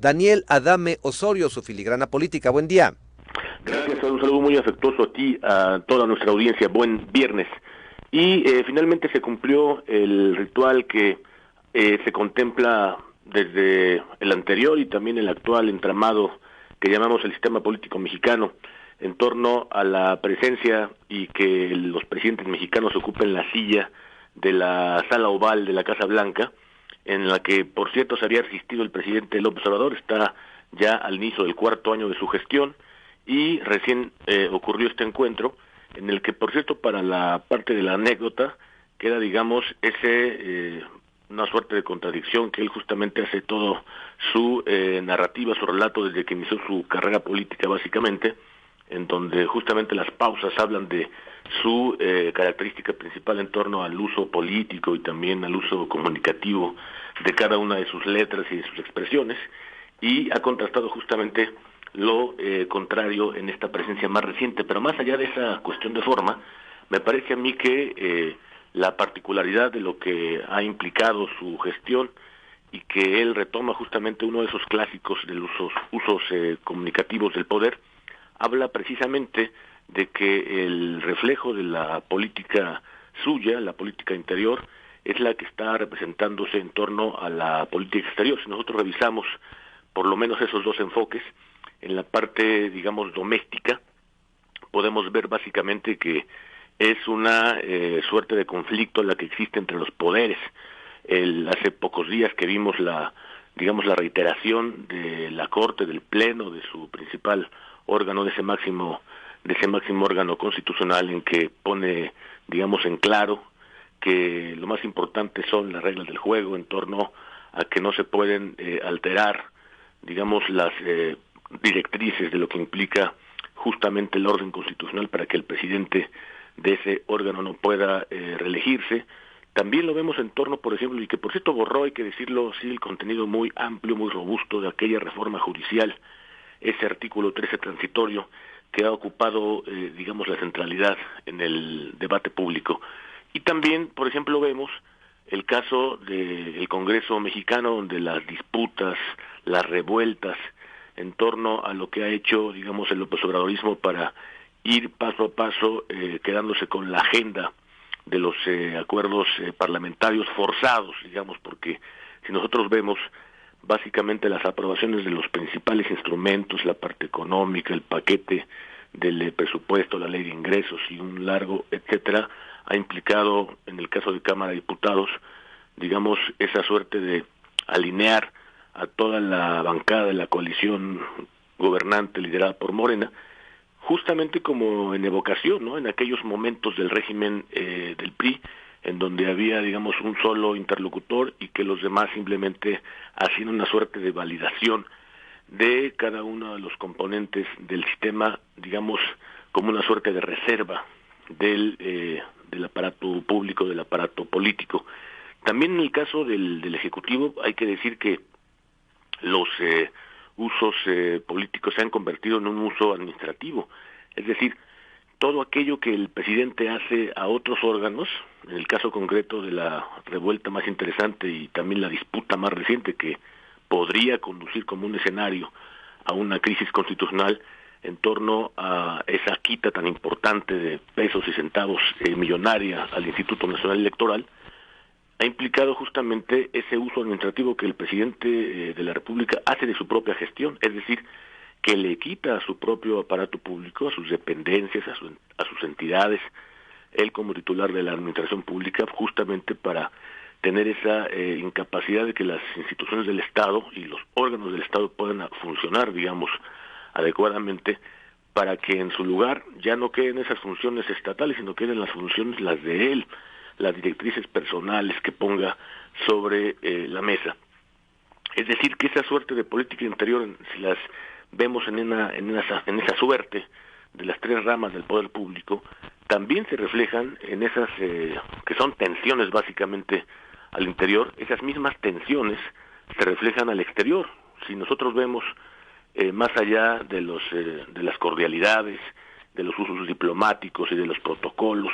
Daniel Adame Osorio, su filigrana política. Buen día. Gracias, un saludo muy afectuoso a ti, a toda nuestra audiencia. Buen viernes. Y finalmente se cumplió el ritual que se contempla desde el anterior y también el actual entramado que llamamos el sistema político mexicano, en torno a la presencia y que los presidentes mexicanos ocupen la silla de la sala oval de la Casa Blanca, en la que, por cierto, se había asistido el presidente López Obrador. Está ya al inicio del 4º año de su gestión, y recién ocurrió este encuentro, en el que, por cierto, para la parte de la anécdota, queda, digamos, una suerte de contradicción, que él justamente hace todo su narrativa, su relato desde que inició su carrera política, básicamente, en donde justamente las pausas hablan de su característica principal en torno al uso político y también al uso comunicativo de cada una de sus letras y de sus expresiones, y ha contrastado justamente lo contrario en esta presencia más reciente. Pero más allá de esa cuestión de forma, me parece a mí que la particularidad de lo que ha implicado su gestión, y que él retoma justamente uno de esos clásicos de los usos comunicativos del poder, habla precisamente de que el reflejo de la política suya, la política interior, es la que está representándose en torno a la política exterior. Si nosotros revisamos por lo menos esos dos enfoques, en la parte, digamos, doméstica, podemos ver básicamente que es una suerte de conflicto la que existe entre los poderes. Hace pocos días que vimos la reiteración de la Corte, del Pleno, de su principal órgano, de ese máximo órgano constitucional, en que pone, digamos, en claro que lo más importante son las reglas del juego, en torno a que no se pueden alterar, digamos, las directrices de lo que implica justamente el orden constitucional, para que el presidente de ese órgano no pueda reelegirse. También lo vemos en torno, por ejemplo, y que por cierto borró, hay que decirlo, sí, el contenido muy amplio, muy robusto de aquella reforma judicial, ese artículo 13 transitorio, que ha ocupado, digamos, la centralidad en el debate público. Y también, por ejemplo, vemos el caso del Congreso mexicano, donde las disputas, las revueltas en torno a lo que ha hecho, digamos, el López Obradorismo para ir paso a paso quedándose con la agenda de los acuerdos parlamentarios forzados, digamos, porque si nosotros vemos básicamente las aprobaciones de los principales instrumentos, la parte económica, el paquete del presupuesto, la ley de ingresos y un largo etcétera, ha implicado, en el caso de Cámara de Diputados, digamos, esa suerte de alinear a toda la bancada de la coalición gobernante liderada por Morena, justamente como en evocación, ¿no?, en aquellos momentos del régimen del PRI, en donde había, digamos, un solo interlocutor y que los demás simplemente hacían una suerte de validación de cada uno de los componentes del sistema, digamos, como una suerte de reserva del aparato público, del aparato político. También en el caso del Ejecutivo hay que decir que los usos políticos se han convertido en un uso administrativo, es decir, todo aquello que el presidente hace a otros órganos, en el caso concreto de la revuelta más interesante y también la disputa más reciente, que podría conducir como un escenario a una crisis constitucional en torno a esa quita tan importante de pesos y centavos millonaria al Instituto Nacional Electoral, ha implicado justamente ese uso administrativo que el presidente de la República hace de su propia gestión, es decir, que le quita a su propio aparato público, a sus dependencias, a sus entidades, él como titular de la administración pública, justamente para tener esa incapacidad de que las instituciones del Estado y los órganos del Estado puedan funcionar, digamos, adecuadamente, para que en su lugar ya no queden esas funciones estatales, sino queden las funciones, las de él, las directrices personales que ponga sobre la mesa. Es decir, que esa suerte de política interior, si las vemos en esa suerte de las tres ramas del poder público, también se reflejan en esas que son tensiones básicamente al interior. Esas mismas tensiones se reflejan al exterior. Si nosotros vemos más allá de las cordialidades, de los usos diplomáticos y de los protocolos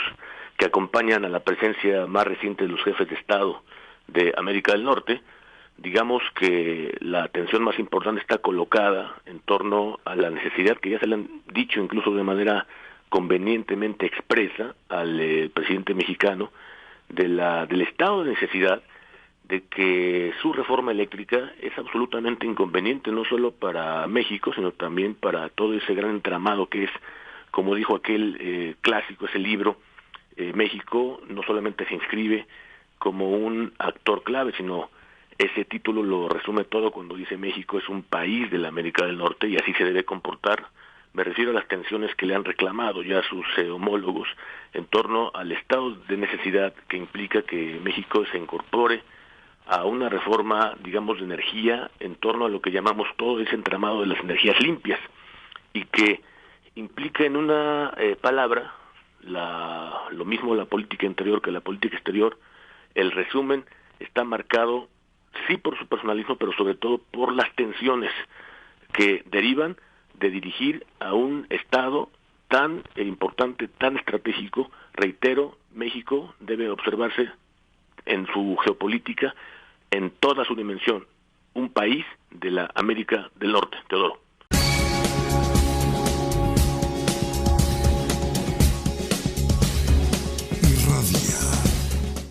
que acompañan a la presencia más reciente de los jefes de Estado de América del Norte, digamos que la atención más importante está colocada en torno a la necesidad que ya se le han dicho incluso de manera convenientemente expresa al presidente mexicano del estado de necesidad de que su reforma eléctrica es absolutamente inconveniente, no solo para México, sino también para todo ese gran entramado que es, como dijo aquel clásico, ese libro, México no solamente se inscribe como un actor clave, sino ese título lo resume todo cuando dice México es un país de la América del Norte y así se debe comportar. Me refiero a las tensiones que le han reclamado ya sus homólogos en torno al estado de necesidad que implica que México se incorpore a una reforma, digamos, de energía en torno a lo que llamamos todo ese entramado de las energías limpias y que implica en una palabra lo mismo la política interior que la política exterior. El resumen está marcado sí por su personalismo, pero sobre todo por las tensiones que derivan de dirigir a un Estado tan importante, tan estratégico. Reitero, México debe observarse en su geopolítica en toda su dimensión, un país de la América del Norte. Teodoro.